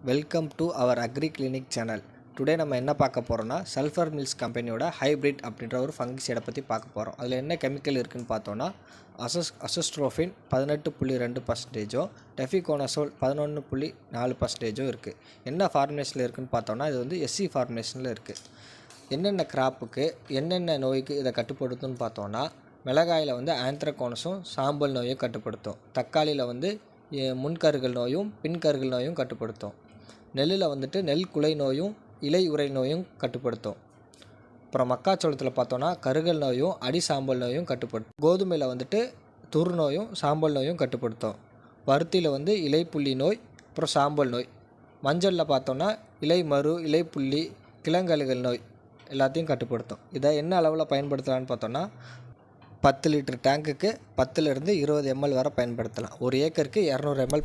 Welcome to our agri clinic channel. Today நம்ம என்ன பார்க்க போகிறோம்னா சல்ஃபர் மில்ஸ் கம்பெனியோட ஹைப்ரிட் அப்படின்ற ஒரு ஃபங்கிசைடை பற்றி பார்க்க போகிறோம். அதில் என்ன கெமிக்கல் இருக்குதுன்னு பார்த்தோன்னா அசோஸ்ட்ரோஃபின் 18.2%, டெஃபிகோனசோல் 11.4% இருக்குது. என்ன ஃபார்முலேஷனில் இருக்குதுன்னு பார்த்தோன்னா இது வந்து எஸ்சி ஃபார்முலேஷனில் இருக்குது. என்னென்ன கிராப்புக்கு என்னென்ன நோய்க்கு இதை கட்டுப்படுத்தும்னு பார்த்தோன்னா மிளகாயில் வந்து ஆந்த்ரக்னோஸும் சாம்பல் நோயும் கட்டுப்படுத்தும். தக்காளியில் வந்து முன்கருகள் நோயும் பின்கருகள் நோயும் கட்டுப்படுத்தும். நெல்லில் வந்துட்டு நெல் குலை நோயும் இலை உறை நோயும் கட்டுப்படுத்தும். அப்புறம் மக்காச்சோளத்தில் பார்த்தோன்னா கருகல் நோயும் அடி சாம்பல் நோயும் கட்டுப்படுத்தும். கோதுமையில் வந்துட்டு துரு நோயும் சாம்பல் நோயும் கட்டுப்படுத்தும். பருத்தியில் வந்து இலைப்புள்ளி நோய் அப்புறம் சாம்பல் நோய். மஞ்சளில் பார்த்தோன்னா இலை மரு இலைப்புள்ளி கிழங்கழுகல் நோய் எல்லாத்தையும் கட்டுப்படுத்தும். இதை என்ன அளவில் பயன்படுத்தலான்னு பார்த்தோன்னா 10 லிட்டர் டேங்குக்கு 10லிருந்து 20 ml வரை பயன்படுத்தலாம். ஒரு ஏக்கருக்கு 200 ml